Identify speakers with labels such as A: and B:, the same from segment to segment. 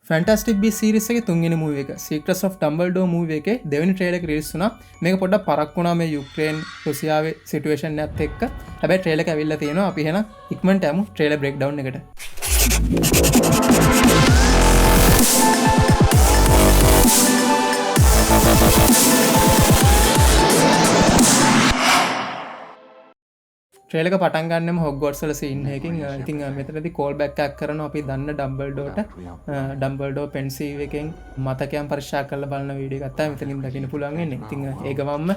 A: Fantastic බී series එකේ තුන්වෙනි movie එක Secrets of Dumbledore මූවි එකේ දෙවෙනි ට්‍රේලර් එක රිලීස් වුණා. මේක පොඩ්ඩක් පරක් වුණා මේ යුක්‍රේන් රුසියාවේ සිටුේෂන් එකත් එක්ක. හැබැයි ට්‍රේලර් එක ඇවිල්ලා තියෙනවා. අපි එහෙනම් ඉක්මනට යමු ට්‍රේලර් බ්‍රේක්ඩවුන් එකට. ට්‍රේලර් එක පටන් ගන්නෙම හොග්වර්ට්ස් වල සීන් එකකින්. ඉතින් මෙතනදී කෝල් බෑක් එකක් කරනවා අපි දන්න ඩම්බල්ඩෝට. ඩම්බල්ඩෝ පෙන්සිල් එකෙන් මතකයන් පරීක්ෂා කරලා බලන වීඩියෝ එකක් තමයි මෙතනින් දකින්න පුළුවන් වෙන්නේ. ඉතින් ඒක මම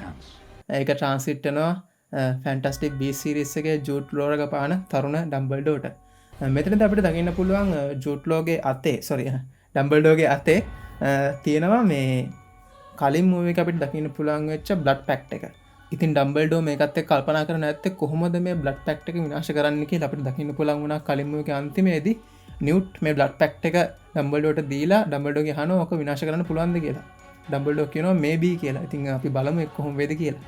A: ඒක ට්‍රාන්ස්ලේට් කරනවා ෆැන්ටස්ටික් බීස් සීරීස් එකේ ජූඩ් ලෝරග පාන තරුණ ඩම්බල්ඩෝට. මෙතනදී අපිට දකින්න පුළුවන් ජූඩ් ලෝගේ අතේ ඩම්බල්ඩෝගේ අතේ තියෙනවා මේ කලින් මූවි එක අපිට දකින්න පුළුවන් වෙච්ච බ්ලඩ් පැක්ට් එක. ඉතින් ඩම්බල්ඩෝ මේකත් එක්ක කල්පනා කරන නැත්තේ කොහොමද මේ බ්ලඩ් පැක්ට් එක විනාශ කරන්න කියලා අපිට දකින්න පුළුවන් වුණා කලින් මූවි එකේ අන්තිමේදී නිව්ට් මේ බ්ලඩ් පැක්ට් එක ඩම්බල්ඩෝට දීලා ඩම්බල්ඩෝගේ අහනවා ඔක විනාශ කරන්න පුළුවන්ද කියලා. ඩම්බල්ඩෝ කියනවා මේබී කියලා. ඉතින් අපි බලමු ඒක කොහොම වේද කියලා.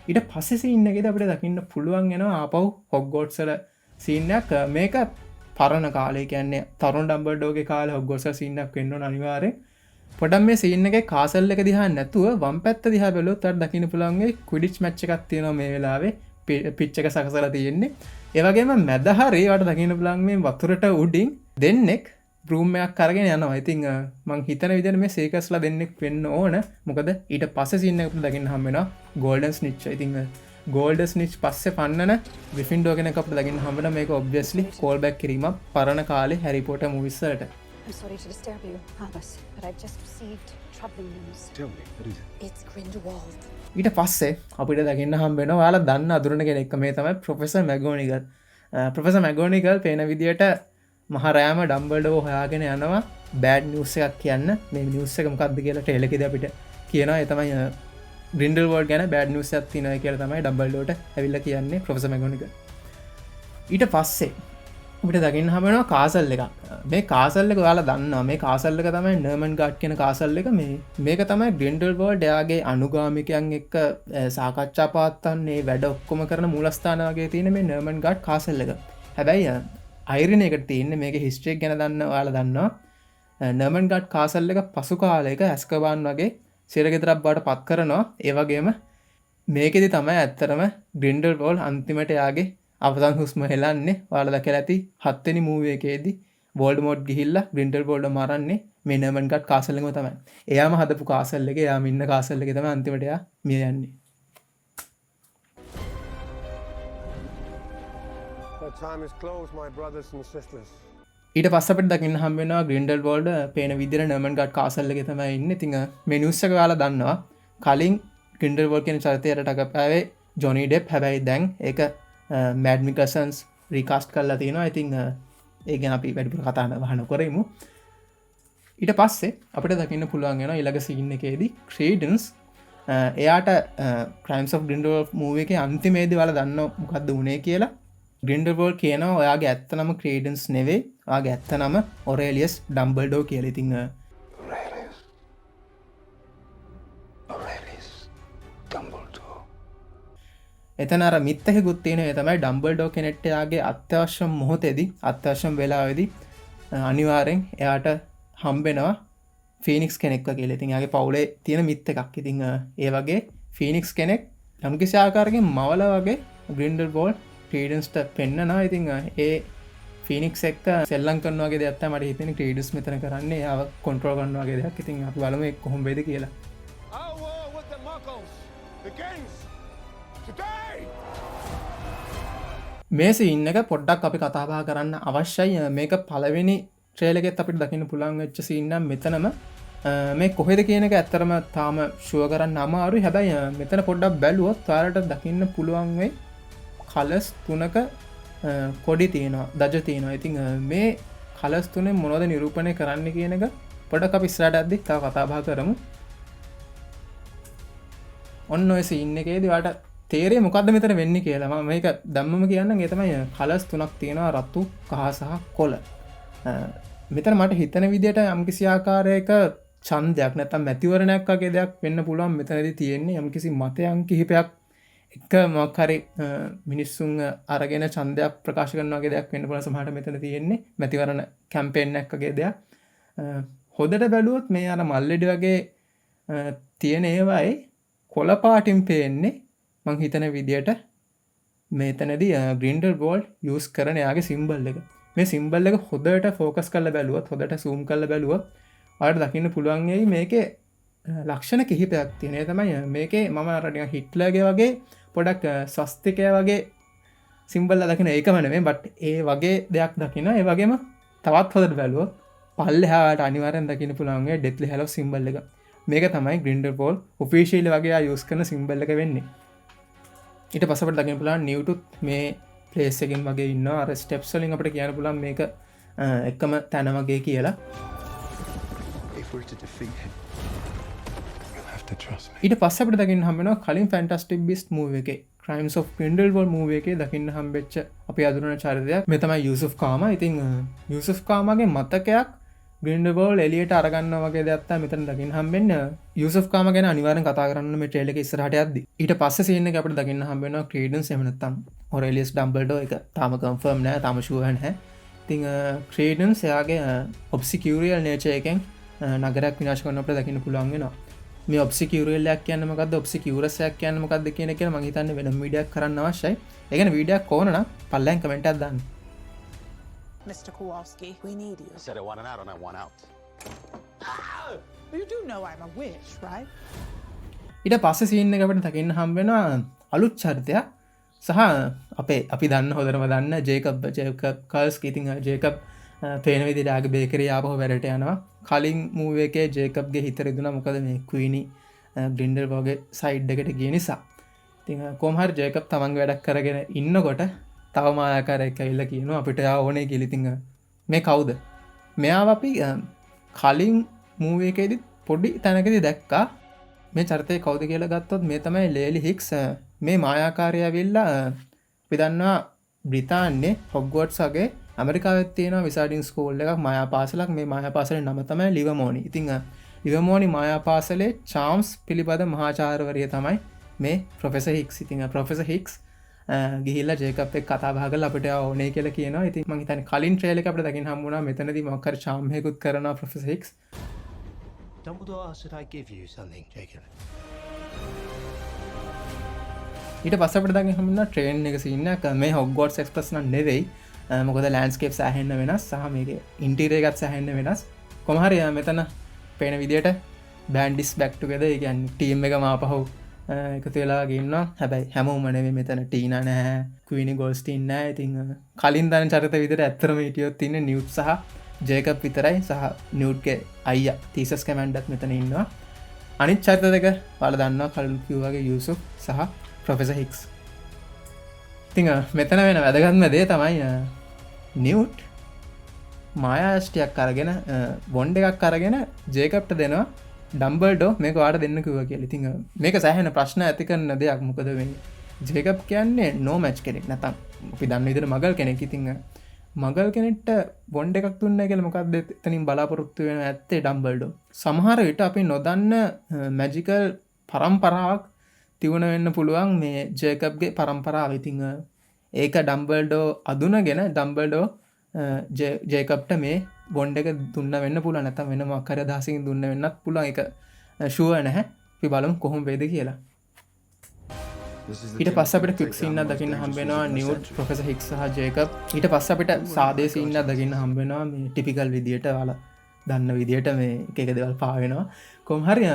A: ඊට පස්සේ සීන් එකේදී අපිට දකින්න පුළුවන් වෙනවා ආපහු හොග්වර්ට්ස් වල සීන් එකක්. මේක පරණ කාලේ කියන්නේ තරුණ ඩම්බල්ඩෝගේ කාලේ හොග්වර්ට්ස් වල සීන් එකක් වෙන්න ඕන අනිවාර්යෙන්. පොඩක් මේ සීන් එකේ කාසල් එක දිහා නැතුව වම් පැත්ත දිහා බැලුවොත් අර දකින්න පුළුවන් මේ ක්විඩිච් මැච් එකක් තියෙනවා මේ වෙලාවේ පිච් එක සකසලා තියෙන්නේ. ඒ වගේම මැද හරිය වට දකින්න පුළුවන් මේ වතුරට උඩින් දෙන්නෙක් බ්‍රූම් එකක් අරගෙන යනවා. ඉතින් මං හිතන විදිහට මේ සීකස්ලා දෙන්නෙක් වෙන්න ඕන. මොකද ඊට පස්සේ සීන් එකක් දකින්න හම් වෙනවා ගෝල්ඩන් ස්නිච්. ඉතින් ගෝල්ඩන් ස්නිච් පස්සේ පන්නන ග්‍රිෆින්ඩෝ කෙනෙක් අපිට දකින්න හම් වෙනවා. මේක ඔබ්වියස්ලි කෝල් බෑක් කිරීමක් පරණ කාලේ හැරි පොටර් මූවිස් වලට.
B: I'm sorry to disturb you, Albus, but I've just received troubling news.
C: Tell me, what is it?
B: It's Grindelwald.
A: ඊට පස්සේ අපිට දකින්න හම් වෙනවා ඔයාලා දන්න අඳුරන කෙනෙක්. මේ තමයි ප්‍රොෆෙසර් මැගෝනිගල්. ප්‍රොෆෙසර් මැගෝනිගල් පේන විදියට මහරෑම ඩම්බල්ඩෝ හොයාගෙන යනවා බෑඩ් නිවුස් එකක් කියන්න. මේ නිවුස් එක මොකක්ද කියලා ට්‍රේලර් එකේදී අපිට කියනවා. ඒ තමයි ග්‍රින්ඩල්වෝල්ඩ් ගැන බෑඩ් නිවුස් එකක් තියෙනවා කියලා තමයි ඩම්බල්ඩෝට ඇවිල්ලා කියන්නේ ප්‍රොෆෙසර් මැගෝනිගල්. ඊට පස්සේ අපිට දකින්න හම් වෙනවා කාසල් එකක්. මේ කාසල් එක ඔයාලා දන්නවා. මේ කාසල් එක තමයි නර්මන් ගාඩ් කියන කාසල් එක. මේක තමයි ග්‍රින්ඩල්වෝල්ඩ් එයාගේ අනුගාමිකයන් එක්ක සාකච්ඡා පවත්වන්නේ වැඩ ඔක්කොම කරන මූලස්ථාන වගේ තියෙන මේ නර්මන් ගාඩ් කාසල් එක. හැබැයි අයිරින එකට තියෙන්නේ මේකේ හිස්ටරි එක ගැන දන්න ඔයාලා දන්නවා. නර්මන් ගාඩ් කාසල් එක පසු කාලයක ඇස්කබාන් වගේ සිරගෙදරක් බවට පත් කරනවා. ඒ වගේම මේකෙදි තමයි ඇත්තටම ග්‍රින්ඩල්වෝල්ඩ් අන්තිමට එයාගේ අවසන් හුස්ම හෙලන්නේ. ඔයාලා දැකලා ඇති 7 වෙනි මූවි එකේදී වෝල්ඩමෝට් ගිහිල්ලා ග්‍රින්ඩල්වෝල්ඩ් මරන්නේ මේ නර්මන් ගාඩ් කාසල් එකම තමයි. එයාම හදපු කාසල් එකේ එයාම ඉන්න කාසල් එකේ තමයි අන්තිමට එයා මිය යන්නේ.
C: The time is close, my brothers and sisters.
A: ඊට පස්සේ අපිට දකින්න හම් වෙනවා ග්‍රින්ඩල්වෝල්ඩ් පේන විදිහට නර්මන් ගාඩ් කාසල් එකේ තමයි ඉන්නේ. ඉතින් මේ නිවුස් එක ඔයාලා දන්නවා. කලින් ග්‍රින්ඩල්වෝල්ඩ් කියන චරිතයට ටකපෑවේ ජොනි ඩෙප්. හැබැයි දැන් ඒක මැඩ් මිකල්සන්ස් රීකාස්ට් කරලා තියෙනවා. ඉතින් ඒ ගැන අපි වැඩිපුර කතා නොකරමු. ඊට පස්සේ අපිට දකින්න පුළුවන් වෙනවා ඊළඟ සීන් එකේදී ක්‍රේඩන්ස් එයාට ක්‍රයිම්ස් ඔෆ් ග්‍රින්ඩල්වෝල්ඩ් මූවි එකේ අන්තිමේදී ඔයාලා දන්නව මොකද්ද වුනේ කියලා. ග්‍රින්ඩල්වෝල්ඩ් කියනවා ඔයාගේ ඇත්ත නම ක්‍රේඩන්ස් නෙවෙයි. ඔයාගේ ඇත්ත නම ඔරේලියස් ඩම්බල්ඩෝ කියලා. ඉතින් එතන අර මිත්තහෙකුත් තියෙන. ඒ තමයි ඩම්බල්ඩෝ කෙනෙක්ට එයාගේ අත්‍යවශ්‍ය මොහොතේදී අත්‍යවශ්‍යම වෙලාවේදී අනිවාර්යෙන් එයාට හම්බෙනවා ෆීනික්ස් කෙනෙක්ව කියලා. ඉතින් එයාගේ පවුලේ තියෙන මිත් එකක්. ඉතින් ඒ වගේ ෆීනික්ස් කෙනෙක් යම්කිසි ආකාරයකින් මවලා වගේ ග්‍රින්ඩල්වෝල්ඩ් ක්‍රීඩන්ස්ට පෙන්නනවා. ඉතින් ඒ ෆීනික්ස් එක්ක සෙල්ලම් කරනවා වගේ දෙයක් තමයි මට හිතෙන්නේ ක්‍රීඩන්ස් මෙතන කරන්නේ. එයාව කන්ට්‍රෝල් කරනවා වගේ දෙයක්. ඉතින් අපි බලමු ඒක කොහොම වෙයිද කියලා. මේ සීන් එක පොඩ්ඩක් අපි කතා බහ කරන්න අවශ්‍යයි. මේක පළවෙනි ට්‍රේලර් එකෙත් අපිට දකින්න පුළුවන් වෙච්ච සීන් නම් මෙතනම මේ කොහෙද කියන එක ඇත්තටම තාම ෂුවර් කරන්න අමාරුයි. හැබැයි මෙතන පොඩ්ඩක් බැලුවොත් ඔයාලට දකින්න පුළුවන් වෙයි කලර්ස් තුනක කොඩි තියෙනවා, දජ තියෙනවා. ඉතින් මේ කලර්ස් තුනේ මොනවද නිරූපණය කරන්න කියන එක පොඩ්ඩක් අපි ඉස්සරහට යද්දි තව කතා බහ කරමු. ඔන්න ඔය සීන් එකේදී ඔයාලට තේරෙයි මොකද්ද මෙතන වෙන්නේ කියලා. මම මේක ධම්මම කියන්නම්. ඒ තමයි කලර්ස් තුනක් තියෙනවා, රතු, කහ සහ කොළ. මෙතන මට හිතන විදිහට යම්කිසි ආකාරයක ඡන්දයක් නැත්නම් මැතිවරණයක් වගේ දෙයක් වෙන්න පුළුවන් මෙතනදී තියෙන්නේ. යම්කිසි මතයන් කිහිපයක් එක මොක්හරි මිනිස්සුන් අරගෙන චන්දයක් ප්‍රකාශ කරනගේ දෙයක් වෙන්න පුල සමහට මෙතන තියෙන්නේ මැතිවරණ කැම්පෙන්න්න එකගේ දෙයක් හොදට බැලුවොත් මේ අර මල්ලෙඩි වගේ තියෙන ඒවයි කොලපාටින් පේන්නේ මං හිතන විදියට මේතනද ග්‍රින්ඩර් බෝල්් යස් කරන යාගේ සිම්බල් එක මේ සිම්බල් එක හොදට ෆෝකස් කල්ල බැලුවත් හොදට සූම් කල්ල බැලුවත් අයට දකින්න පුළුවන්ගේ මේක ලක්ෂණ කිහිපයක් තියනේ තමයි මේකේ මම අරඩ හිට්ලගේ වගේ පොඩක් සස්තිකය වගේ සිම්බල්ල දකින ඒකමන මේ බට් ඒ වගේ දෙයක් දකින ඒ වගේම තවත් හොදට බැලුව පල්ල හාට අනිවරෙන් දකින පුළන්ගේ ඩෙත්ලි හැල සිම්බල් එක මේක තමයි ග්‍රින්ඩර් පෝල් ඔෆිශීල වගේ යස් කන සිම්බල්ල එක වෙන්නේ ඊට පසට දකින පුලාන් නිවටුත් මේ පලේසකින් වගේ ඉන්න අර ස්ටප්සලින් අපට කියන පුළන් මේක එක්කම තැන වගේ කියලා ඊට පස්සට දකින්න හමෙන කලින් ෆැන්ටස්ටික් බිස් මූව එක ක්‍රයිම්ස් of පින්ඩල් වල් මූව එක දකින්න හම්බෙච්ච අප අදුරන චරිතයක් මෙතම යුසුෆ් කාම ඉතින් යුසුෆ් කාමගේ මතකයක් ග්‍රින්ඩබෝල් එලියට අරගන්න වගේ දත්තා මෙතන දකින්න හම්බෙන්න යුසුෆ් කාම ගැන අනිවාරෙන් කතා කරන්න මේ ට්‍රේලක ඉස්සරහට යද්දි ඊට පස්සේ සීන් එක අපිට දකින්න හම්බෙන ක්‍රීඩන්ස් එහෙම නැත්නම් ඔරෙලියස් ඩම්බල්ඩෝ එක තාම කන්ෆර්ම් නෑ තාම ෂුවර් නැහැ ඉතින් ක්‍රීඩන්ස් එයාගේ ඔබ්සිකියුරියල් නේචර් එකෙන් නගරයක් විනාශ කරන්න අපිට දකින්න පුළුවන් වෙනවා මේ ඔබ්සිකියුරියල්යක් කියන්න මොකද්ද ඔබ්සිකියුරස්යක් කියන්න මොකද්ද කියන එක මම හිතන්නේ වෙනම වීඩියෝයක් කරන්න අවශ්‍යයි ඒ කියන්නේ වීඩියෝයක් ඕන නම් පල්ලෙන් කමෙන්ට් එකක් දාන්න
D: Mr. Kowalski, we need you.
E: I said I want an out and I want out.
D: Ah! You do know I'm a witch, right?
A: ඊට පස්සේ සීන් එක අපිට දකින්න හම්බ වෙනවා අලුත් චරිතයක් සහ අපේ අපි දන්න හොඳටම දන්න ජේකබ් කල්ස්කි ඉතින් ජේකබ් පේන විදිහට ආගේ බේකරිය ආපහු වැඩට යනවා කලින් මූවී එකේ ජේකබ්ගේ හිත රිදුනා මොකද මේ ක්වීනි ග්‍රින්ඩර් වගේ සයිඩ් එකට ගිය නිසා ඉතින් කොහොම හරි ජේකබ් තමන්ගේ වැඩක් කරගෙන ඉන්නකොට තව මායාකාරයෙක් ඇවිල්ලා කියනවා අපිට යා ඕනේ කියලා ඉතින් මේ කවුද මෙයාව අපි කලින් මූවී එකේදී පොඩි තැනකදී දැක්කා මේ චරිතය කවුද කියලා ගත්තොත් මේ තමයි ලේලි හික්ස් මේ මායාකාරය ඇවිල්ලා අපි දන්නවා බ්‍රිතාන්‍යයේ හොග්වර්ට්ස් වගේ ඇමරිකාවෙත් තියෙනවා විසාඩින් ස්කූල් එකක් මායා පාසලක් මේ මායා පාසලේ නම තමයි ලිවමෝනි. ඉතින් ලිවමෝනි මායා පාසලේ චාම්ස් පිළිපද මහාචාර්යවරිය තමයි මේ ප්‍රොෆෙසර් හික්ස්. ඉතින් ප්‍රොෆෙසර් හික්ස් ගිහිල්ලා ජේකබ් එක්ක කතා බහ කරලා අපිට ඕනේ කියලා කියනවා. ඉතින් මම හිතන්නේ කලින් ට්‍රේලර් එක අපිට දකින්න හම්බුණා මෙතනදී මොකක් හරි චාම් එකකුත් කරනවා professor හික්ස්.
F: Dumbledore asked that I give you something, Jacob.
A: ඊට පස්සේ අපිට දකින්න හම්බුණා ට්‍රේන් එක සීන් එකක් මේ හොග්වර්ට්ස් එක්ස්ප්‍රස් නම් නෙවෙයි. මොකද ලෑන්ඩ්ස්කේප් සෑහෙන්න වෙනස් සහ මේකේ ඉන්ටීරියර් එකත් සෑහෙන්න වෙනස්. කොහොම හරි මෙතන පේන විදියට බෑන්ඩිස් බැක් ටුගෙදර් ඒ කියන්නේ ටීම් එකම ආපහු එකතු වෙලා ගන්නවා. හැබැයි හැමෝම නෙවෙයි මෙතන ටීනා නැහැ, ක්වීනි ගෝල්ස්ටීන් නැහැ. ඉතින් කලින් දන්න චරිත විදිහට ඇත්තටම හිටියොත් ඉන්නේ නිව්ට් සහ ජේකබ් විතරයි සහ නිව්ට්ගේ අයියා තීසස් කැමන්ඩත් මෙතන ඉන්නවා. අනිත් චරිත දෙක ඔයාලා දන්නවා කලින් කිව්වාගේ යූසුෆ් සහ ප්‍රොෆෙසර් හික්ස්. ඉතින් මෙතන වෙන වැදගත්ම දේ තමයි නිව්ට් මායාෂ්ටියක් අරගෙන බොන්ඩ් එකක් අරගෙන ජේකබ්ට දෙනවා ඩම්බල්ඩෝ මේක වාට දෙන්න කිව්වා කියලා. ඉතින් මේක සෑහෙන ප්‍රශ්න ඇති කරන දෙයක්. මොකද වෙන්නේ ජේකබ් කියන්නේ නෝ මැච් කෙනෙක් නැතම් අපි දන්න විදිහට මගල් කෙනෙක්. ඉතින් මගල් කෙනෙක්ට බොන්ඩ් එකක් දුන්නා කියලා මොකක්ද එතනින් බලාපොරොත්තු වෙන ඇත්තේ ඩම්බල්ඩෝ. සමහර විට අපි නොදන්න මැජිකල් පරම්පරාවක් තිවුණ වෙන්න පුළුවන් මේ ජේකබ්ගේ පරම්පරාව. ඉතින් ඒක ඩම්බල්ඩෝ අදුනගෙන ඩම්බල්ඩෝ ජේකබ්ට මේ බොන්ඩ් එක දුන්න වෙන්න පුළුවන්. නැත්නම් වෙන මොකක් හරි අදහසකින් දුන්න වෙන්නත් පුළුවන්. ඒක ෂුවර් නැහැ. අපි බලමු කොහොම වේද කියලා. ඊට පස්සේ අපිට ක්වික් සීන් එකක් දකින්න හම්බ වෙනවා නිව්ට්, ප්‍රොෆෙසර් හික්ස් සහ ජේකබ්. ඊට පස්සේ අපිට සාදේ සීන් එකක් දකින්න හම්බ වෙනවා මේ ටිපිකල් විදියට ඔයාලා දන්න විදියට මේ එක එක දේවල් පා වෙනවා. කොහොම හරි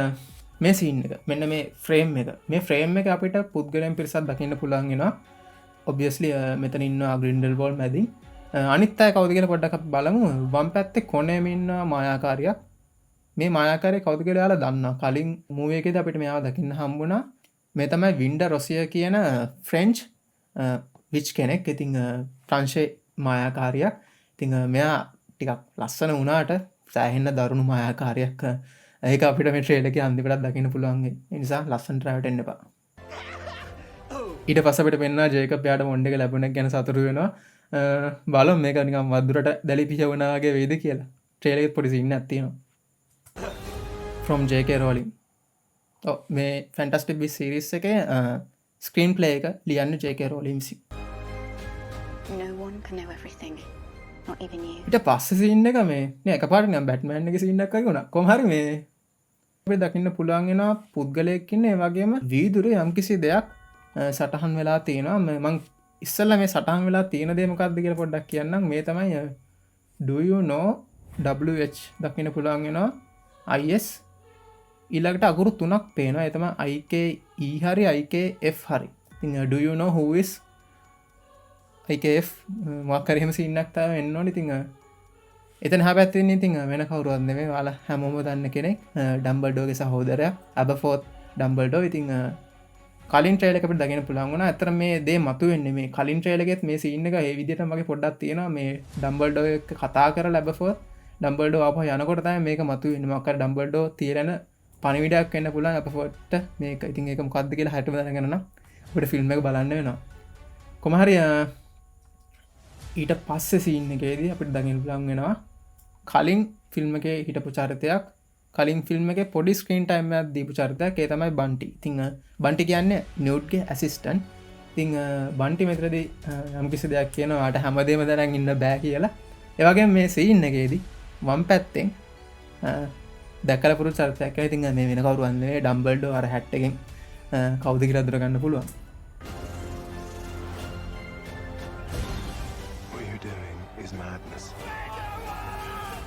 A: මේ සීන් එක මෙන්න මේ ෆ්‍රේම් එක අපිට පුද්ගලයන් පිරිසක් දකින්න පුළුවන් වෙනවා. ඔබ්වියස්ලි මෙතන ඉන්නවා ග්‍රින්ඩල්වෝල්ඩ් මැදින්. අනිත් අය කවුද කියලා පොඩ්ඩක් අපි බලමු. වම් පැත්තේ කොනේම ඉන්නවා මායාකාරියක්. මේ මායාකාරිය කවුද කියලා ඔයාලා දන්නවා. කලින් මූවී එකේදී අපිට මෙයාව දකින්න හම්බුණා. මේ තමයි වින්ඩර් රොසිය කියන ෆ්‍රෙන්ච් විච් කෙනෙක්. ඉතින් ප්‍රංශේ මායාකාරියක්. ඉතින් මෙයා ටිකක් ලස්සන වුණාට සෑහෙන්න දරුණු මායාකාරියක්. ඒක අපිට මේ ට්‍රේලර් එකේ අන්තිමටත් දකින්න පුළුවන්. ඒ නිසා ලස්සනට රැවටෙන්න එපා. ඊට පස්සේ අපිට පෙන්නවා ජේකබ් යාට මොන්ඩ් එක ලැබුණ එක ගැන සතුටු වෙනවා. බලමු මේක නිකන් වදුරට දැලි පිහවනා වගේ වෙයිද කියලා. ට්‍රේලර් එකේ පොඩි සීන් එකක් තියෙනවා. from JK Rowling. මේ ෆැන්ටස්ටික් බීස්ට් සීරීස් එකේ ස්ක්‍රීන් ප්ලේ එක ලියන්න JK රෝලින් විසින්.
B: No one can know everything. Not even you.
A: ඊට පස්සේ සීන් එක මේ නේ එකපාරට නම් බැට්මෑන් එකේ සීන් එකක් වගේ වුණා. කොහොම හරි මේ අපිට දකින්න පුළුවන් වෙනවා පුද්ගලයෙක් ඉන්නේ ඒ වගේම වීදුරේ යම්කිසි දෙයක් සටහන් වෙලා තියෙනවා. මම ඉස්සෙල්ලා මේ සටහන් වෙලා තියෙන දේ මොකක්ද කියලා පොඩ්ඩක් කියන්නම්. මේ තමයි do you know WH දකින්න පුළුවන් වෙනවා IS ඊළඟට අකුරු තුනක් පේනවා. ඒ තමයි IKE හරි IKF හරි. ඉතින් do you know who is IKF මොකක් හරි එහෙම සීන් එකක් තමයි එන්න ඕනේ. ඉතින් එතන හැබැයි ඉන්නේ ඉතින් වෙන කවුරුවත් නෙමෙයි. ඔයාලා හැමෝම දන්න කෙනෙක් ඩම්බල්ඩෝගේ සහෝදරයා අබෆෝත් ඩම්බල්ඩෝ. ඉතින් කලින් ට්‍රේලර් එක අපිට දකින්න පුළුවන් වුණා. අතර මේ දේ මතුවෙන්නේ මේ කලින් ට්‍රේලර් එකෙත් මේ සීන් එක ඒ විදිහටම වගේ පොඩ්ඩක් තියෙනවා. මේ ඩම්බල්ඩෝ එක්ක කතා කරලා අබෆෝත් ඩම්බල්ඩෝ ආපහු යනකොට තමයි මේක මතුවෙන්නේ. මොකක් හරි ඩම්බල්ඩෝ తీරන පණිවිඩයක් වෙන්න පුළුවන් අබෆෝත්ට මේක. ඉතින් ඒක මොකද්ද කියලා හැටම දැනගන්න නම් අපිට ෆිල්ම් එක බලන්න වෙනවා. කොහොම හරි ඊට පස්සේ සීන් එකේදී අපිට දකින්න පුළුවන් වෙනවා කලින් ෆිල්ම් එකේ හිටපු චරිතයක් කලින් ෆිල්ම් එකේ පොඩි ස්ක්‍රීන් ටයිම් එකක් දීපු චරිතයක්. ඒ තමයි බන්ටි. ඉතින් බන්ටි කියන්නේ නිව්ට්ගේ ඇසිස්ටන්ට්. ඉතින් බන්ටි මෙතනදී යම්කිසි දෙයක් කියනවා ආට හැමදේම දැනන් ඉන්න බෑ කියලා. ඒ වගේම මේ සීන් එකේදී වම් පැත්තෙන් දැකලා පුරු චරිතයක්. ඉතින් මේ වෙන කවුරුවත් නෙවෙයි ඩම්බල්ඩෝ අර හැට් එකෙන් කවුද කියලා අඳුර ගන්න පුළුවන්.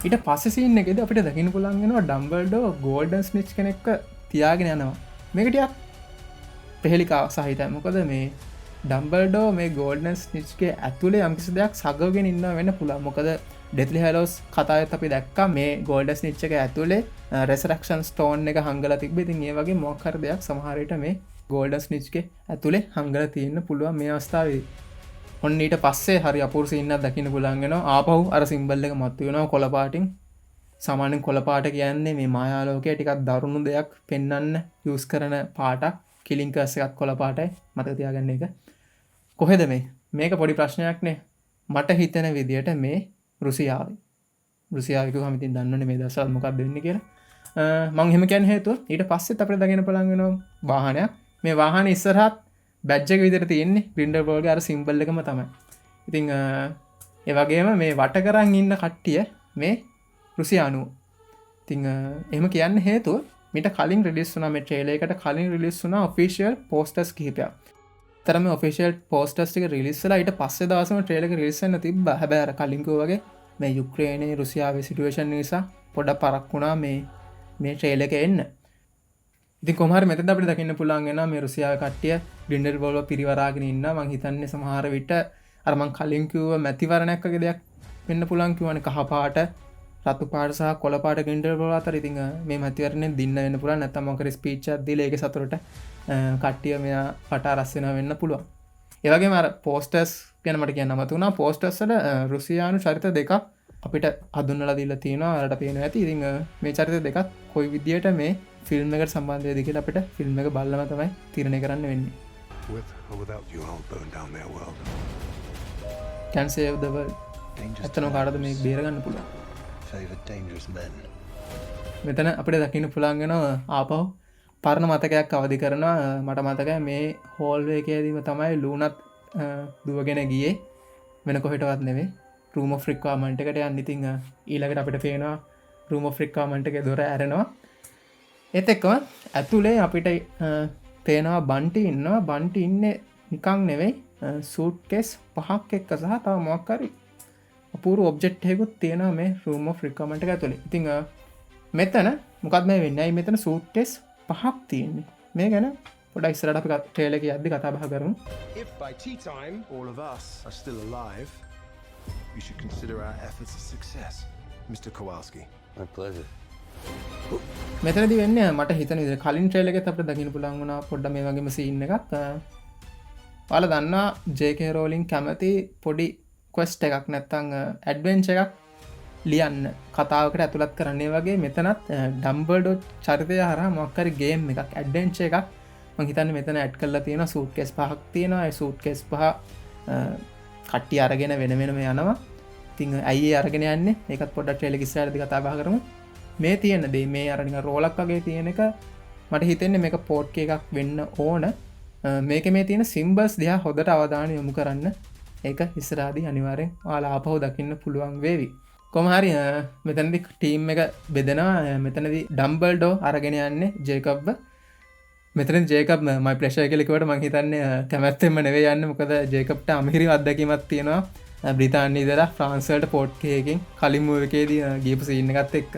A: ඊට පස්සේ සීන් එකේදී අපිට දකින්න පුළුවන් වෙනවා ඩම්බල්ඩෝ ගෝල්ඩන් ස්නිච් කෙනෙක්ව තියාගෙන යනවා. මේක ටිකක් පෙහෙලිකාවක් සහිතයි. මොකද මේ ඩම්බල්ඩෝ මේ ගෝල්ඩන් ස්නිච්ගේ ඇතුලේ යම්කිසි දෙයක් සගවගෙන ඉන්නවා වෙන්න පුළුවන්. මොකද ඩෙත්ලි හැලෝස් කතාවෙත් අපි දැක්කා මේ ගෝල්ඩන් ස්නිච් එක ඇතුලේ රෙසරක්ෂන් ස්ටෝන් එක හංගලා තිබ්බේ. ඉතින් ඒ වගේ මොකක් හරි දෙයක් සමහර විට මේ ගෝල්ඩන් ස්නිච්ගේ ඇතුලේ හංගලා තියෙන්න පුළුවන් මේ අවස්ථාවේදී. ඔන්න ඊට පස්සේ හරි අපූර්ව සීන් එකක් දකින්න පුළුවන් වෙනවා. ආපහු අර සිම්බල් එක මතුවෙනවා කොළ පාටින්. සාමාන්‍යයෙන් කොළ පාට කියන්නේ මේ මායාලෝකයේ ටිකක් දරුණු දෙයක් පෙන්වන්න යූස් කරන පාටක්. කිලින් කර්ස් එකක් කොළ පාටයි. මතක තියාගන්න එක. කොහෙද මේ? මේක පොඩි ප්‍රශ්නයක් නේ. මට හිතෙන විදියට මේ රුසියාවේ කිව්වම ඉතින් දන්නවනේ මේ දවස්වල මොකක්ද වෙන්නේ කියලා. මම එහෙම කියන්නේ හේතුව ඊට පස්සෙත් අපිට දකින්න පුළුවන් වෙනවා වාහනයක්. මේ වාහනේ ඉස්සරහත් බැජ් එක විදිහට තියෙන්නේ ග්‍රින්ඩල්වෝල්ගේ අර සිම්බල් එකම තමයි. ඉතින් ඒ වගේම මේ වට කරන් ඉන්න කට්ටිය මේ රුසියානුව. ඉතින් එහෙම කියන්න හේතුව මීට කලින් රිලීස් වුණා මේ ට්‍රේලර් එකට කලින් රිලීස් වුණා ඔෆිෂියල් පෝස්ටර්ස් කිහිපයක්. අතර මේ ඔෆිෂියල් පෝස්ටර්ස් ටික රිලීස් වෙලා ඊට පස්සේ දවසම ට්‍රේලර් එක රිලීස් වෙන්න තිබ්බා. හැබැයි අර කලින් කිව්වා වගේ මේ යුක්‍රේනයේ රුසියාවේ සිටුේෂන් නිසා පොඩක් පරක් වුණා මේ ට්‍රේලර් එක එන්න. ඉතින් කොහොම හරි මෙතනදී අපිට දකින්න පුළුවන් වෙනවා මේ රුසියාවේ කට්ටිය ග්‍රින්ඩල්වෝල්ව පිරිවරාගෙන ඉන්නවා. මං හිතන්නේ සමහර විට අර මං කලින් කිව්ව මැතිවරණයක් වගේ දෙයක් වෙන්න පුළුවන් කිව්වනේ කහ පාට රතු පාට සහ කොළ පාට ග්‍රින්ඩල්වෝල් අතර. ඉතින් මේ මැතිවරණයෙන් දින්න වෙන්න පුළුවන්. නැත්නම් මොකද ස්පීච් එකක් දීලා ඒකේ සතුටට කට්ටිය මෙයා පට අරස් වෙනවා වෙන්න පුළුවන්. ඒ වගේම අර පෝස්ටර්ස් ගැන මට කියන්න මතක වුණා. පෝස්ටර්ස් වල රුසියානු චරිත දෙකක් අපිට හඳුන්වලා දීලා තියෙනවා. ඔයාලට පේනවා ඇති. ඉතින් මේ චරිත දෙකක් කොයි විදියට මේ ෆිල්ම් එකට සම්බන්ධ වෙයිද කියලා අපිට ෆිල්ම් එක බලලම තමයි තීරණය කරන්න වෙන්නේ.
C: With or without you, I'll burn down their world.
A: Can save the world. ඇත්තනම කාටද මේක බේරගන්න පුළුවන්.
F: Favor dangerous men.
A: මෙතන අපිට දකින්න පුළුවන් වෙනවා ආපහු පරණ මතකයක් අවදි කරනවා. මට මතකයි මේ හෝල් එකේදීම තමයි ලූනත් දුවගෙන ගියේ. වෙන කොහෙටවත් නෙවෙයි. room of requirement එකට යන්න. ඉතින් ඊළඟට අපිට පේනවා room of requirement එකේ දොර ඇරෙනවා. ඒත් එක්කම ඇතුලේ අපිට පේනවා බන්ටි ඉන්නවා. බන්ටි ඉන්නේ නිකන් නෙවෙයි සූට්කේස් 5ක් එක්ක සහ තව මොකක් හරි අපූර්ව ඔබ්ජෙක්ට් එකකුත් තියෙනවා මේ room of requirement එක ඇතුලේ. ඉතින් මෙතන මොකක්ද මේ වෙන්නේ? අයි මෙතන සූට්කේස් 5ක් තියෙන්නේ. මේ ගැන පොඩ්ඩක් ඉස්සරහට අපි ට්‍රේලර් එකේ යද්දි කතා බහ කරමු.
C: If by tea time all of us are still alive, you should consider our efforts a success, Mr. Kowalski.
F: My pleasure.
A: මෙතනදී වෙන්නේ මට හිතන විදිහට කලින් ට්‍රේලර් එකත් අපිට දකින්න පුළුවන් වුණා පොඩ්ඩක් මේ වගේම සීන් එකක්. ඔයාලා දන්නවා JK රෝලින් කැමති පොඩි ක්වෙස්ට් එකක් නැත්තම් ඇඩ්වෙන්චර් එකක් ලියන්න කතාවකට ඇතුළත් කරන්නේ වගේ මෙතනත් ඩම්බල්ඩෝ චරිතය හරහා මොකක් හරි ගේම් එකක් ඇඩ්වෙන්චර් එකක් මම හිතන්නේ මෙතන ඇඩ් කරලා තියෙනවා. සූට්කේස් 5ක් තියෙනවා. ඒ සූට්කේස් 5 කට්ටිය අරගෙන වෙන වෙනම යනවා. ඉතින් ඇයි ඒ අරගෙන යන්නේ? ඒකත් පොඩ්ඩක් ට්‍රේලර් එක ඉස්සරහදී කතා බහ කරමු. මේ තියෙන දේ මේ අර නිකන් රෝලක් වගේ තියෙන එක මට හිතෙන්නේ මේක පෝට් එකක් වෙන්න ඕන. මේක මේ තියෙන සිම්බල්ස් දිහා හොඳට අවධානය යොමු කරන්න. ඒක ඉස්සරහදී අනිවාර්යෙන් ඔයාලා ආපහු දකින්න පුළුවන් වේවි. කොහොම හරි මෙතනදී ටීම් එක බෙදෙනවා. මෙතනදී ඩම්බල්ඩෝ අරගෙන යන්නේ ජේකබ්ව. මෙතන ජේකබ් මයි ප්ලෙෂර් කියලා කිව්වට මම හිතන්නේ කැමැත්තෙන්ම නෙවෙයි යන්නේ. මොකද ජේකබ්ට අමිහිරි අත්දැකීමක් තියෙනවා. බ්‍රිතාන්‍ය ඉඳලා ෆ්‍රාන්ස් වලට පෝට් එකකින් කලින් මූවි එකේදී ගියපු සීන් එකත් එක්ක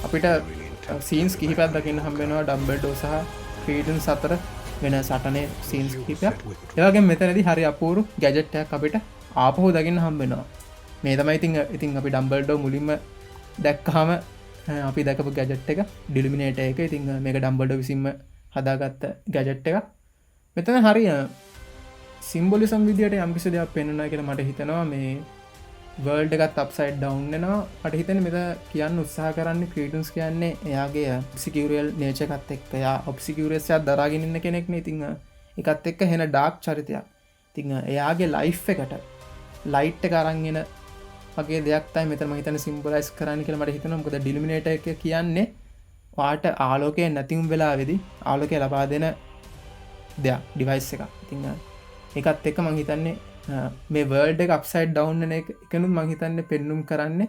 A: අපිට සීන්ස් කිහිපයක් දකින්න හම්බ වෙනවා ඩම්බල්ඩෝ සහ ක්‍රීඩන්ස් අතර වෙන සටනේ සීන්ස් කිහිපයක්. ඒ වගේම මෙතනදී හරි අපූර්ව ගැජට් එකක් අපිට ආපහු දකින්න හම්බ වෙනවා. මේ තමයි ඉතින් අපි ඩම්බල්ඩෝ මුලින්ම දැක්කහම අපි දැකපු ගැජට් එක ඩිලිමිනේටර් එක. ඉතින් මේක ඩම්බල්ඩෝ විසින්ම හදාගත්ත ගැජට් එකක්. මෙතන හරි සිම්බොලිසම් විදියට යම්කිසි දෙයක් පෙන්වනවා කියලා මට හිතෙනවා. මේ වර්ල්ඩ් එකත් අප්සයිඩ් ඩවුන් වෙනවා. මට හිතෙන්නේ මෙතන කියන්න උත්සාහ කරන්නේ ක්‍රීඩන්ස් කියන්නේ එයාගේ ඔබ්සිකියුරියල් නේචර් එකත් එක්ක. එයා ඔබ්සිකියුරියස් එකක් දරාගෙන ඉන්න කෙනෙක් නේ. ඉතින් ඒකත් එක්ක හෙන ඩාර්ක් චරිතයක්. ඉතින් එයාගේ ලයිෆ් එකට ලයිට් එක අරන් එන වගේ දෙයක් තමයි මෙතන මම හිතන්නේ සිම්බලයිස් කරන්න කියලා මට හිතෙනවා. මොකද ඩිලිමිනේටර් එක කියන්නේ ඔයාට ආලෝකය නැතිවුම් වෙලාවේදී ආලෝකය ලබා දෙන දෙයක් ඩිවයිස් එකක්. ඉතින් ඒකත් එක්ක මං හිතන්නේ මේ වර්ල්ඩ් එක අප්සයිඩ් ඩවුන් වෙන එකනුත් මං හිතන්නේ පෙන්නුම් කරන්නේ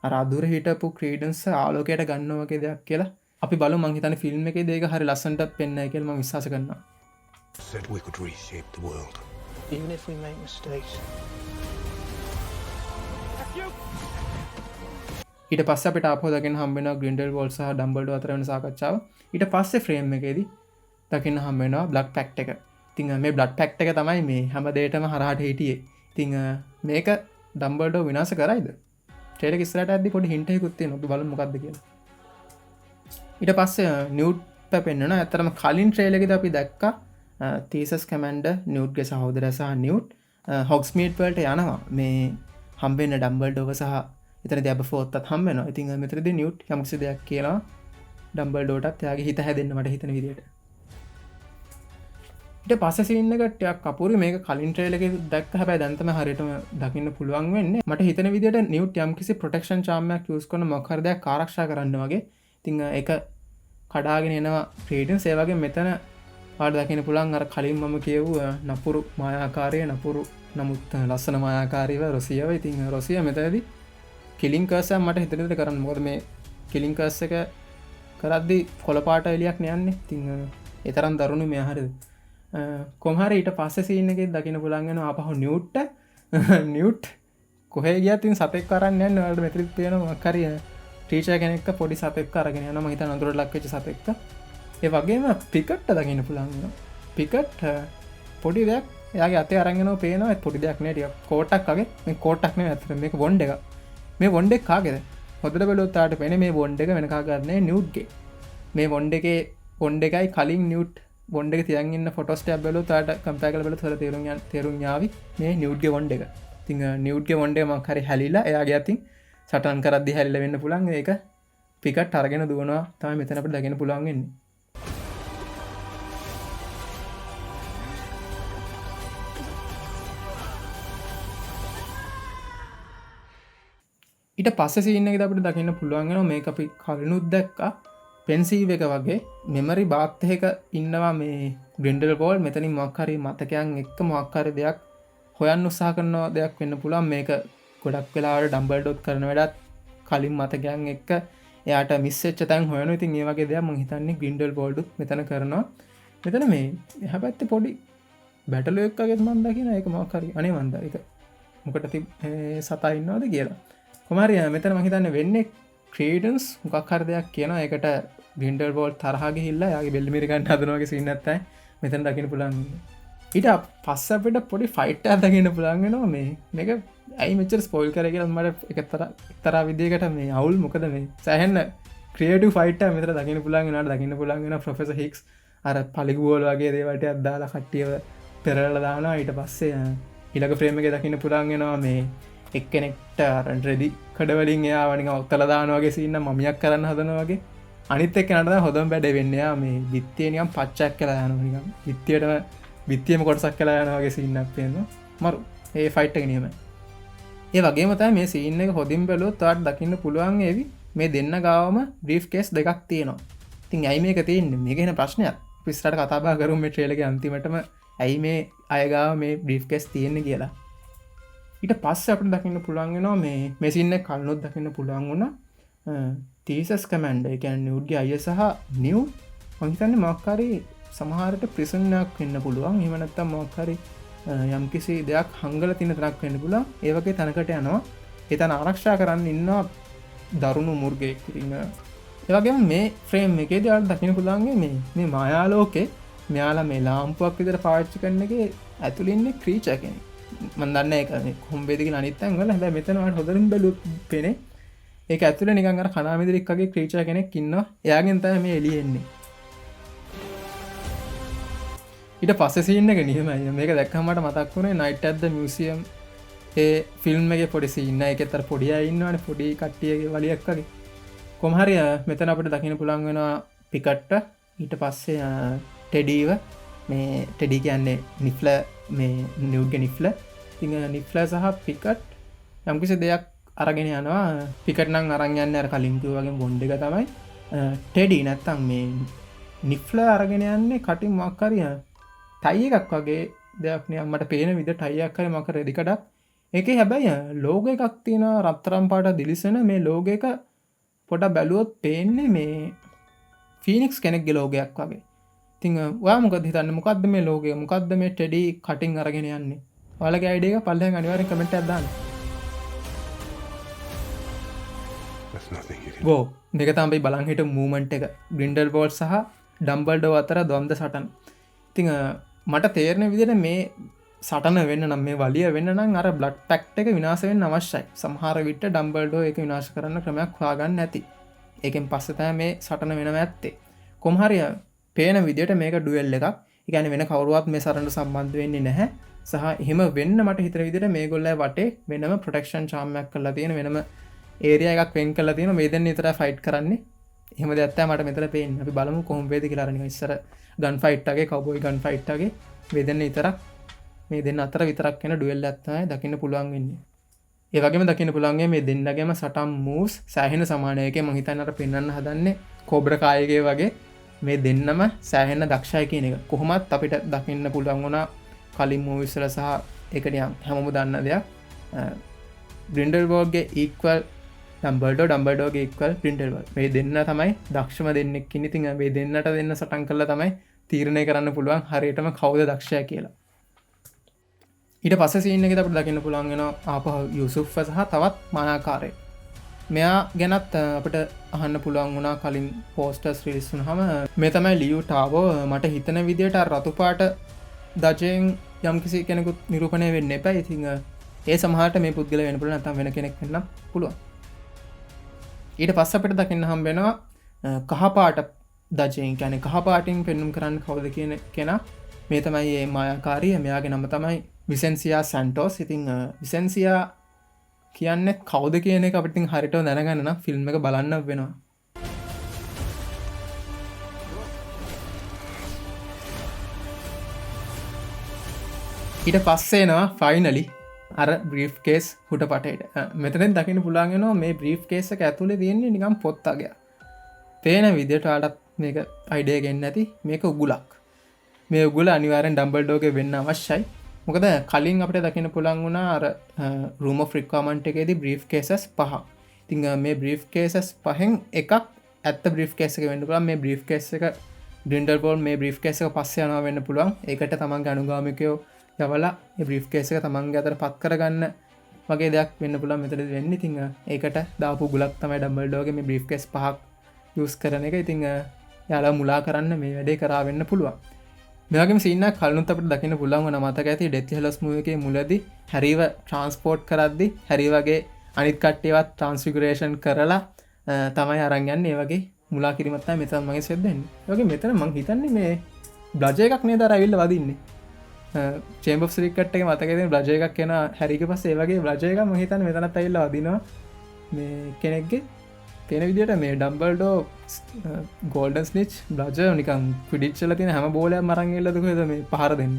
A: අර අදුර හිටපු ක්‍රීඩන්ස් ආලෝකයට ගන්නවා වගේ දෙයක් කියලා. අපි බලමු. මං හිතන්නේ ෆිල්ම් එකේ දෙයක හරි ලස්සනට පෙන්නයි කියලා මම විශ්වාස කරනවා.
C: Said we could reshape the world.
F: Even if we make mistakes.
A: ඊට පස්සේ අපිට ආපහු දකින්න හම්බ වෙනවා ග්‍රින්ඩල්වෝල්ඩ් සහ ඩම්බල්ඩෝ අතර වෙන සාකච්ඡාව. ඊට පස්සේ ෆ්‍රේම් එකේදී දකින්න හම්බ වෙනවා බ්ලඩ් පැක්ට් එක. ඉතින් මේ බ්ලඩ් පැක්ට් එක තමයි මේ හැම දෙයකම හරහට හිටියේ. ඉතින් මේක ඩම්බල්ඩෝ විනාශ කරයිද? ට්‍රේලර් එක ඉස්සරහට යද්දි පොඩි හින්ට් එකකුත් තියෙනවා. අපි බලමු මොකක්ද කියලා. ඊට පස්සේ නිව්ට් පෙන්වනවා. ඇත්තටම කලින් ට්‍රේලර් එකේදී අපි දැක්කා තීසස් කමැන්ඩර් නිව්ට්ගේ සහෝදරයා සහ නිව්ට් හොග්ස්මීඩ් වලට යනවා. මේ හම්බෙන්න ඩම්බල්ඩෝව සහ එතනදී අබෆෝර්ත්ත් හම්බ වෙනවා. ඉතින් මෙතනදී නිව්ට් යම්කිසි දෙයක් කියනවා ඩම්බල්ඩෝටත් එයාගේ හිත හැදෙන්න මට හිතන විදියට. ඊට පස්සේ සීන් එක ටිකක් අපූර්වයි. මේක කලින් ට්‍රේලර් එකේ දැක්ක හැබැයි දැන් තමයි හරියටම දකින්න පුළුවන් වෙන්නේ. මට හිතන විදියට නිව්ට් යම්කිසි ප්‍රොටෙක්ෂන් චාම් එකක් යූස් කරන මොකක් හරි දෙයක් ආරක්ෂා කරන්න වගේ. ඉතින් ඒක කඩාගෙන එනවා ක්‍රීඩන්ස්. ඒ වගේ මෙතන ඔයාලට දකින්න පුළුවන් අර කලින් මම කියවු නපුරු මායාකාරී නපුරු නමුත් ලස්සන මායාකාරීව රොසියව. ඉතින් රොසිය මෙතනදී කිලින් කර්ස් එක මට හිතෙන විදිහට කරන්න. මොකද මේ කිලින් කර්ස් එක කරද්දි කොළපාට එලියක් නෑන්නේ. ඉතින් ඒ තරම් දරුණු මෙයා හරියද. කොහොම හරි ඊට පස්සේ සීන් එකේ දකින්න පුළුවන් වෙනවා ආපහු නිව්ට් නිව්ට් කොහේ ගියත් ඉතින් සතෙක් අරන් යන්නේ. ඔයාලට මෙතනත් පේනවා මොකක් හරි ටීචර් කෙනෙක්ව පොඩි සතෙක් අරගෙන යනවා. මම හිතන අඳුරට ලක් වෙච්ච සතෙක්ව. ඒ වගේම පිකට්ට දකින්න පුළුවන් වෙනවා. පිකට් පොඩි දෙයක් එයාගේ අතේ අරන් යනවා පේනවා. පොඩි දෙයක් නේ ටිකක් කෝට්ටක් වගේ. මේ කෝට්ටක් නෙවෙයි අතට මේක බොන්ඩ් එකක්. මේ බොන්ඩ් එක කාගේද? හොඳට බැලුවොත් ආට පේන්නේ මේ බොන්ඩ් එක වෙන කාගේවත් නෙවෙයි නිව්ට්ගේ. මේ බොන්ඩ් එකේ බොන්ඩ් එකයි කලින් නිව්ට් බොන්ඩ් එක තියන් ඉන්න ෆොටෝස් ටැබ් බැලුවොත් ආට කම්පෙයාර් කරලා බැලුවොත් හොර තේරුම් යාවි මේ නිව්ට්ගේ බොන්ඩ් එක. ඉතින් නිව්ට්ගේ බොන්ඩ් එක මොකක් හරි හැලිලා එයාගේ අතින් සටන් කරද්දි හැලිලා වෙන්න පුළුවන්. ඒක පිකට් අරගෙන දුවනවා තමයි මෙතන අපිට දකින්න පුළුවන් වෙන්නේ. ඊට පස්සේ සීන් එකේදී අපිට දකින්න පුළුවන් වෙනවා මේක අපි කලිනුත් දැක්කා පෙන්සීව් එක වගේ මෙමරි බාත් එකක ඉන්නවා මේ ග්‍රින්ඩල්වෝල්ඩ්. මෙතනින් මොකක් හරි මතකයන් එක්ක මොකක් හරි දෙයක් හොයන්න උත්සාහ කරන දෙයක් වෙන්න පුළුවන්. මේක ගොඩක් වෙලාවට ඩම්බල්ඩෝත් කරන වැඩත් කලින් මතකයන් එක්ක එයාට මිස් වෙච්ච තැන් හොයනවා. ඉතින් මේ වගේ දෙයක් මම හිතන්නේ ග්‍රින්ඩල්වෝල්ඩ්ත් මෙතන කරනවා. මෙතන මේ එහා පැත්තේ පොඩි බැටල් එකක් වගේ මම දකින්න. ඒක මොකක් හරි අනේ මන්ද ඒක මොකට සතා ඉන්නවද කියලා. කොහමරි මෙතන මම හිතන්නේ වෙන්නේ ක්‍රීඩන්ස් මොකක් හරි දෙයක් කියනවා. ඒකට ග්‍රින්ඩල්වෝල්ඩ් තරහා ගිහිල්ලා යාගේ බෙල්ල මිරි ගන්න හදනවා වගේ සීන් එකක් තමයි මෙතන දකින්න පුළුවන්. ඊට පස්සේ අපිට පොඩි ෆයිට් එකක් දකින්න පුළුවන් වෙනවා. මේක ඇයි මෙච්චර ස්පොයිල් කරේ කියලා මට එක්තරා විදියකට මේ අවුල්. මොකද මේ සෑහෙන ක්‍රියේටිව් ෆයිට් එකක් මෙතන දකින්න පුළුවන් වෙනවා. දකින්න පුළුවන් වෙනවා ප්‍රොෆෙසර් හික්ස් අර පලිගුවල වගේ දේවල් ටිකක් දාලා කට්ටියව පෙරලලා දානවා. ඊට පස්සේ ඊළඟ ෆ්‍රේම් එකේ දකින්න පුළුවන් වෙනවා මේ එක්කෙනෙක්ට රෙදි කඩවලින් එයා වනික ඔත්තලා දානවා වගේ සීන් එක මමියක් කරන්න හදනවා වගේ. අනිත් එක්කෙනාට තමයි හොඳම වැඩ වෙන්නේ. එයා මේ බිත්තිය නිකන් පච්චක් කියලා යනවා නිකන්. බිත්තියටම බිත්තියම කොටසක් කියලා යනවා වගේ සීන් එකක් පේනවා. මරු ඒ ෆයිට් එක නියමයි. ඒ වගේම තමයි මේ සීන් එක හොදින් බැලුවොත් ඔයාලට දකින්න පුළුවන් ඒවි මේ දෙන්න ගාවම බ්‍රීෆ් කේස් දෙකක් තියෙනවා. ඉතින් ඇයි මේක තියෙන්නේ? මේක එන ප්‍රශ්නයක්. පිස්ටට කතාබා කරු මේ ට්‍රේලක අන්තිමටම ඇයි මේ අයගාව මේ බ්‍රීෆ් කෙස් තියෙන්නේ කියලා ඊට පස්ස අපට දකින්න පුළුවන්ගෙනවා මේ මෙසින්න කල්නොත් දකින්න පුළුවන් වුණ තීසස් කමන්ඩ එකන් නියුඩ්ගේ අය සහ නිව් මහිතන්න මක්කාරි සමහරට ප්‍රිසන්නයක් වෙන්න පුළුවන් එමනත්තම් මොක්හරි යම්කිසි දෙයක් හංගල තින තරක් වෙන්න පුලා ඒවගේ තැනකට යනවා එතන ආරක්ෂා කරන්න ඉන්න දරුණු මුර්ගෙක් ඉන්න ඒවගේ මේ ෆ්‍රේම් එකේ දයාට දකින පුළන්ගේ මේ මායාලෝකේ මෙයාලා මේ ලාම්පුවක් විතර පාච්චි කරන එක ඇතුළින්නේ ක්‍රීච කෙනෙ මන්දන්න එක කොම්බේදික අනිත්තන් වල හැබැ මෙතනවට හොදරින් බැලු පෙනෙ ඒ ඇතුළ නිකඟර කනාමිදිරික්ගේ ක්‍රීච කෙනෙක් ඉන්න එයාගෙන්තය මේ එලියෙන්නේ ඊට පස්ස සින්න එක නිහම මේක දැක්කමට මතක් වුණේ නයිට් ඇද මියසියම් ඒ ෆිල්ම් එක පොඩි සින්න එකතර පොඩිය ඉන්නවන පොඩි කට්ටියගේ වලියක් වගේ කොමහරිය මෙතන අපට දකින පුළන් වෙන පිකට්ට ඊට පස්සේ ටෙඩීව මේ ටෙඩි කියන්නේ නිෆ්ල මේ නිව්ග නිෆ්ල ති නිෆ්ල සහ පිකට් යම්කිසි දෙයක් අරගෙන යනවා පිකට නං අරංයන්න අර කලින්තු වගේ බොන්්ඩ එක තමයි ටෙඩි නැත්තම් මේ නිෆ්ල අරගෙන යන්නේ කටින් මක්කරිය ටයි එකක් වගේ දෙයක්න මට පේන විද ටයියක් කර මක රෙදිකටක් එක හැබැයි ලෝග එකක් තියෙන රත්තරම් පාට දිලිසන මේ ලෝග එක පොට බැලුවොත් පේන්නේ මේ ෆිනික්ස් කෙනෙක්ගේ ලෝගයක් වගේ තිං වාමක හිතන්න මොකක්ද මේ ලෝගය මොකක්ද මේ ටෙඩි කටින් අරගෙන යන්නේ වලගේ අයිඩියක පල්ලහ අනිවාරෙන් කමෙන්ට අදන්න ගෝ දෙක තමයි බලංහිට මූමන්ට් එක ග්‍රින්ඩල් බෝල් සහ ඩම්බල්ඩෝ අතර දොන්ද සටන් ඉතිං මට තේරණ විදිට මේ සටන වෙන්න නම් මේ වලිය වෙන්න නම් අර බ්ලඩ් පැක්ට එක විනාසවෙන් අවශ්‍යයි සමහර විට ඩම්බල්ඩෝ එක විනාශ කරන්න ක්‍රමයක් හවාගන්න ඇති ඒකෙන් පස්සතෑ මේ සටන වෙනම ඇත්තේ කොමහරිය පේන විදිට මේක ඩුවල් එකක් එකන වෙන කවරුවත් මේ සරට සම්බන්ධ වෙන්නේ නැහැ සහ එහෙම වෙන්න මට හිතර විදිට මේ ගොල්ල වටේ වෙනම ප්‍රටක්ෂන් චාමයක් කල්ලා තියෙන වෙනම ඒරිය එකක් වෙන් කල තියෙන මේදන් නිතර ෆයිට් කරන්නේ එහම ඇත්ත මට මෙතර පේෙන් අපි බලමු කොම්බේදි කියලාරන ඉස්සර ගන් ෆයිට්ගේ කවබොයි ගන් ෆයිට්ගේ වෙදන්න ඉතරක් මේ දෙන්න අතර විතරක් වෙන ඩුවල් ඇත්තයි දකින්න පුළුවන් වෙන්නේ ඒවගේම දකින්න පුළන්ගේ මේ දෙන්නගේම සටම් මූස් සෑහෙන සමානයක මහිතන්නට පෙන්න්න හදන්නේ කෝබ්‍රකායගේ වගේ මේ දෙන්නම සෑහෙන්න දක්ෂය කියන එක කොහොමත් අපිට දකින්න පුළුවන් වුණා කලින් මූවිස්සල සහ එකනියම් හැමමු දන්න දෙයක් බ්‍රින්ඩල් බෝග්ගේ ඒක්වල් ඩම්බල්ඩෝගේ එක්වල් පින්ටල්වල් මේ දෙන්න තමයි දක්ෂම දෙන්නෙක් ඉතිං මේ දෙන්නට දෙන්න සටන් කල තමයි තීරණය කරන්න පුළුවන් හරියටම කවුද දක්ෂය කියලා ඊට පස්ස සින්න එක අපට දකින්න පුළුවන්ගෙන ආපහ යුසුෆ් සහ තවත් මනාකාරය මෙයා ගැනත් අපට අහන්න පුළුවන් වුණා කලින් පෝස්ටර්ස් රිලිස්සුන් හම මේ තමයි ලියුටාවෝ මට හිතන විදියට රතුපාට දජයෙන් යම්කිසි කෙනෙකුත් නිරූපණය වෙන්න එපා ඉතිං ඒ සමහට මේ පුද්ගල වෙනපුල නතම් වෙන කෙනෙක් වෙන්න පුළුවන් ඊට පස්ස අපට දකින්න හම්බෙනවා කහපාට දජයෙන් කැනෙ කහපාටින් පෙන්නුම් කරන්න කවුද කියන කෙනා මේ තමයි ඒ මායාකාරිය මෙයාගේ නම තමයි විසන්සියා සැන්ටෝස් ඉතිං විසන්සියා කියන්න කවුද කියන එක අපිටින් හරිටෝ දැනගන්න ෆිල්ම් එක බලන්න වෙනවා ඊට පස්සේනවා ෆයිනලි අර බ්‍රීෆ් කේස් හුට පටට මෙතනෙන් දකින පුලාගෙනවා මේ බ්‍රීෆ් කේස එක ඇතුළේ තියෙන්නේ නිකම් පොත්තාගය පේන විදියට අඩත් මේක අයිඩය ගෙන් ඇති මේක උගුලක් මේ උගුල අනිවාරෙන් ඩම්බල්ඩෝක වෙන්න අවශ්‍යයි මොකද කලින් අපට දකින පුළන් වුණා අර රූම ෆ්‍රික්කාමන්ට එකේද බ්‍රීෆ් කේසස් පහ තිං මේ බ්‍රීෆ් කේසස් පහෙන් එකක් ඇත්ත බ්‍රීෆ් කේස එක වෙන්න පුළන් මේ බ්‍රීෆ් කේස එක ඩින්ඩල් පෝල් මේ බ්‍රීෆ් කේස එක පස්ස යනවා වෙන්න පුළුවන් ඒකට තමන් අනුගාමිකයෝ යවලා බ්‍රීෆ් කේස එක තමන්ගේ අතර පත් කරගන්න වගේ දෙයක් වෙන්න පුළන් මෙතර වෙන්න තිං ඒකට දාපු ගුලක් තමයි ඩම්බල්ඩෝගේ මේ බ්‍රීෆ් කේස් පහක් යස් කරන එක ඉතිං යාලා මුලා කරන්න මේ වැඩේ කරාවෙන්න පුළුවන් මේගේම සින්න කලනුත් අපට දකින්න පුළන් වන මතක ඇති ඩෙති හලස්මුවගේ මුලදි හැරිව ට්‍රන්ස්පෝර්ට් කරද්දි හැරි වගේ අනිත් කට්ටේවත් ට්‍රන්ස්ෆිගරේෂන් කරලා තමයි අරංගන්න ඒ වගේ මුලා කිරීමත්තා මෙතන් මගේ සෙද්දෙන් වගේ මෙතන මං හිතන්නේ මේ බ්ලජ එකක් නේ දර ඇවිල්ල වදින්නේ චේම්බ සිරිකට් එක මතකද බ්ලජ එකක් කියෙන හැරික පස් ඒවගේ බ්ලජ එක මහිතන් මෙතනත් ඇල්ල අදිනවා මේ කෙනෙක්ගේ පෙන විදිට මේ ඩම්බල්ඩෝ ගෝල්ඩන් ස්නිච් බ්ලජ නිකම් පිඩිච්චල තින හැම බෝලය මරංගල්ලද හද මේ පහර දෙන්න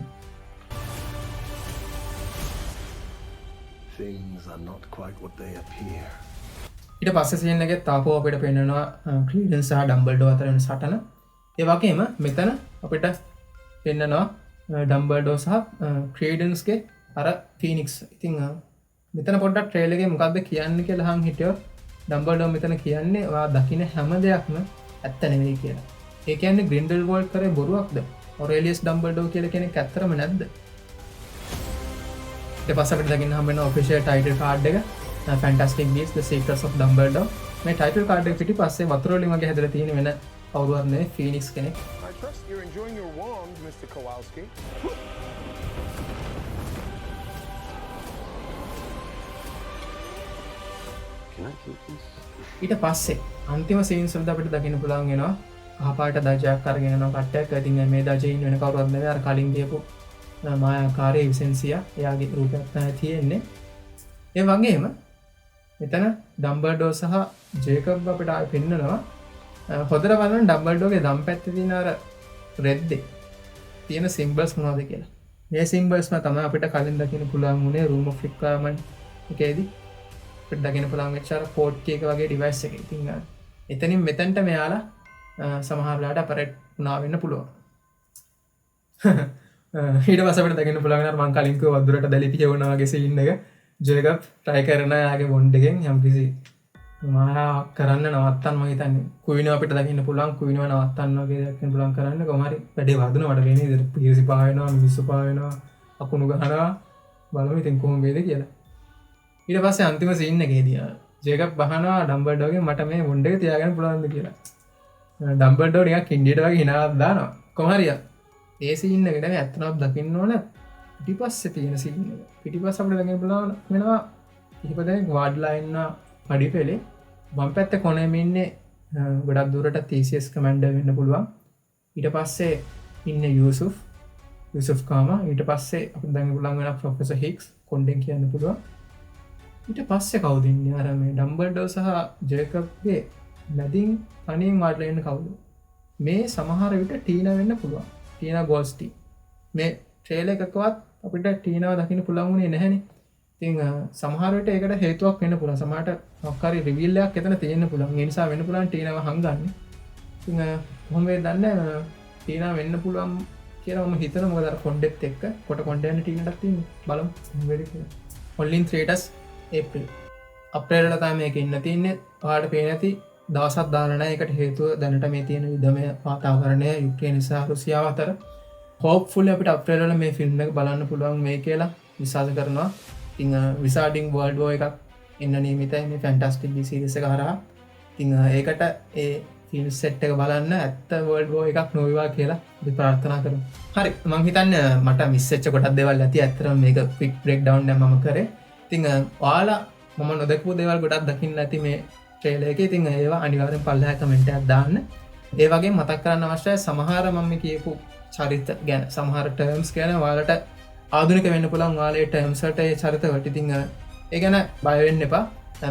A: ඉට පස්ස සියන්නගේ තාපෝ අපට පෙන්නවා ක්‍රීඩන් සහ ඩම්බල්ඩෝ අතරෙන සටන ඒ වගේම මෙතන අපිට පෙන්නනවා ඩම්බල්ඩෝ සහ ක්‍රේඩන්ස්ගේ අර ෆීනික්ස්. ඉතින් මෙතන පොඩ්ඩක් ට්‍රේලර් එකේ මොකද්ද කියන්නේ කියලා අහන් හිටියොත් ඩම්බල්ඩෝ මෙතන කියන්නේ ඔයා දකින්න හැම දෙයක්ම ඇත්ත නෙවෙයි කියලා. ඒ කියන්නේ ග්‍රින්ඩල්වෝල්ඩ් කරේ බොරුවක්ද? ඔරේලියස් ඩම්බල්ඩෝ කියලා කෙනෙක් ඇත්තරම නැද්ද? ඊට පස්සේ අපිට දකින්න හම්බ වෙන ඔෆිෂියල් ටයිටල් කාඩ් එක Fantastic Beasts: The Secrets of Dumbledore. මේ ටයිටල් කාඩ් එක පිටිපස්සේ වතුර වලින් වගේ හැදලා තියෙන වෙන කවුරුවත් නෙවෙයි ෆීනික්ස් කෙනෙක්.
C: I trust you're enjoying your wand, Mr. Kowalski.
E: Can I keep this?
A: ඊට පස්සේ අන්තිම සීන්ස් වලදී අපිට දකින්න පුළුවන් වෙනවා කහපාට දජයක් අරගෙන යනවා කට්ටයක්. ඉතින් මේ දජේ ඉන්න වෙන කවුරුවත් නෙවෙයි අර කලින් කියපු මායාකාරී විසෙන්සියා. එයාගේ රූපයක් තමයි තියෙන්නේ. ඒ වගේම මෙතන ඩම්බල්ඩෝ සහ ජේකබ් අපිට ආයෙ පෙන්නනවා. හොඳට බලන්න ඩම්බල්ඩෝගේ දම් පැත්තේ තියෙන අර රෙද්දේ තියෙන සිම්බල්ස් මොනවද කියලා. මේ සිම්බල්ස්ම තමයි අපිට කලින් දකින්න පුළුවන් වුණේ රූම් ඔෆ් රික්වයර්මන්ට් එකේදී. අපිට දකින්න පුළුවන් වෙච්ච අර පෝට් කී එක වගේ ඩිවයිස් එකේ. ඉතින් එතනින් මෙතනට මෙයාලා සමහර වෙලාවට අපරේට් වුණා වෙන්න පුළුවන්. ඊට පස්සේ අපිට දකින්න පුළුවන් නේද මම කලින් කිව්ව වදුරට දැලි පියවනවා වගේ සීන් එක. ජේකබ් try කරන යාගේ බොන්ඩ් එකෙන් යම්කිසි මායා කරන්න නවත්තන්න මම හිතන්නේ. කුයිනව අපිට දකින්න පුළුවන් කුයිනව නවත්තන්න වගේ දෙයක් වෙන්න පුළුවන් කරන්න. කොහොම හරි වැඩේ වදනවට වෙන විදිහට පියසි පහ වෙනවා මිනිස්සු පහ වෙනවා අකුණු ගහනවා බලමු ඉතින් කොහොම වේද කියලා. ඊට පස්සේ අන්තිම සීන් එකේදී ජේකබ් බහනවා ඩම්බල්ඩෝගෙන් මට මේ බොන්ඩ් එක තියාගන්න පුළුවන්ද කියලා. ඩම්බල්ඩෝ නිකන් කින්ඩියට වගේ හිනාවක් දානවා. කොහොම හරි ඒ සීන් එකට මේ ඇත්තටම දකින්න ඕන පිටිපස්සේ තියෙන සීන් එක. පිටිපස්ස අපිට දකින්න පුළුවන් වෙනවා කිහිප දෙනෙක් වාඩිලා ඉන්න පඩිපෙළේ වම් පැත්තේ කොනෙම ඉන්නේ ගොඩක් දුරට TCS කමාන්ඩර් වෙන්න පුළුවන්. ඊට පස්සේ ඉන්නේ යූසුෆ් කාමා. ඊට පස්සේ අපිට දකින්න පුළුවන් වෙනවා ප්‍රොෆෙසර් හික්ස් කොණ්ඩෙන් කියන්න පුළුවන්. ඊට පස්සේ කවුද ඉන්නේ අර මේ ඩම්බල්ඩෝ සහ ජේකබ්ගේ මැදින් තනියෙන් වාඩිලා ඉන්න කවුද? මේ සමහර විට ටීනා වෙන්න පුළුවන්. ටීනා ගෝල්ස්ටි. මේ ට්‍රේලර් එකකවත් අපිට ටීනාව දකින්න පුළුවන් වුණේ නැහැනේ. ඉතින් සමහර විට ඒකට හේතුවක් වෙන්න පුළුවන්. සමහරට මොකක් හරි රිවීල් එකක් එතන තියෙන්න පුළුවන්. ඒ නිසා වෙන්න පුළුවන් ටීනාව හංගන්නේ. ඉතින් කොහොම වේද දන්නේ ටීනා වෙන්න පුළුවන් කියලා මම හිතනවා. මොකද අර කොණ්ඩෙත් එක්ක කොට කොණ්ඩයන් ටීනාටත් තියෙන්නේ. බලමු කොහොම වේද කියලා. ඔන්ලි ඉන් 3 days ඒප්‍රිල්. අප්‍රේල් වල තමයි මේක ඉන්න තියෙන්නේ. ඔයාලට පේන ඇති දවසක් දාලා නැහැ. ඒකට හේතුව දැනට මේ තියෙන යුද්ධමය වාතාවරණය යුක්‍රේන සහ රුසියාව අතර. හෝප්ෆුල්ලි අපිට අප්‍රේල් වල මේ ෆිල්ම් එක බලන්න පුළුවන් වෙයි කියලා විශ්වාස කරනවා. ඉතින් විසාඩින් වර්ල්ඩ් වෝ එකක් එන්න නියමිතයි මේ ෆැන්ටස්ටික් බී සීරීස් එක හරහා. ඉතින් ඒකට ඒ ෆිල්ම් සෙට් එක බලන්න ඇත්ත වර්ල්ඩ් වෝ එකක් නොවේවා කියලා අපි ප්‍රාර්ථනා කරමු. හරි මම හිතන්නේ මට මිස් වෙච්ච කොටක් දේවල් ඇති. ඇත්තටම මේක ක්වික් බ්‍රේක් ඩවුන් එක මම කරේ. ඉතින් ඔයාලා මම නොදකපු දේවල් ගොඩක් දකින්න ඇති මේ ට්‍රේලර් එකේ. ඉතින් ඒවා අනිවාර්යෙන් පල්ලෙහා කමෙන්ට් එකක් දාන්න. ඒ වගේම මතක් කරන්න අවශ්‍යයි සමහර මම කියපු චරිත ගැන සමහර ටර්ම්ස් ගැන ඔයාලට ආධුනික වෙන්න පුළුවන්. ඔයාලේ ටර්ම්ස් වලට ඒ චරිත වලට ඉතින් ඒ ගැන බය වෙන්න එපා.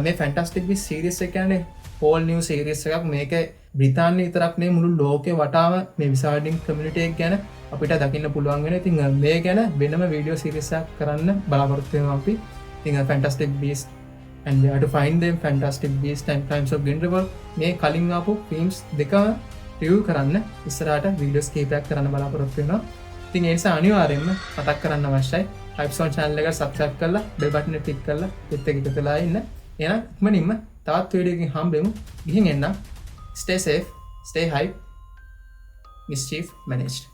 A: මේ ෆැන්ටස්ටික් බීස් සීරීස් එක කියන්නේ හෝල් නිව් සීරීස් එකක්. මේක බ්‍රිතාන්‍ය විතරක් නෙවෙයි මුළු ලෝකේ වටාම මේ විසාඩින් කමියුනිටි එක ගැන අපිට දකින්න පුළුවන් වෙන. ඉතින් මේ ගැන වෙනම වීඩියෝ සීරීස් එකක් කරන්න බලාපොරොත්තු වෙනවා අපි. ඉතින් Fantastic Beasts and where to find them, Fantastic Beasts and Crimes of Grindelwald මේ කලින් ආපු ෆිල්ම්ස් දෙකම රිවිව් කරන්න ඉස්සරහට වීඩියෝස් කීපයක් කරන්න බලාපොරොත්තු වෙනවා. ඉතින් ඒ නිසා අනිවාර්යයෙන්ම මතක් කරන්න අවශ්‍යයි Hype Zone channel එක subscribe කරලා bell button එක click කරලා පිට එක එකතුලා ඉන්න. එහෙනම් ඉක්මනින්ම තවත් වීඩියෝ එකකින් හම්බෙමු. ගිහින් එන්න. Stay safe, stay hype. Mischief managed.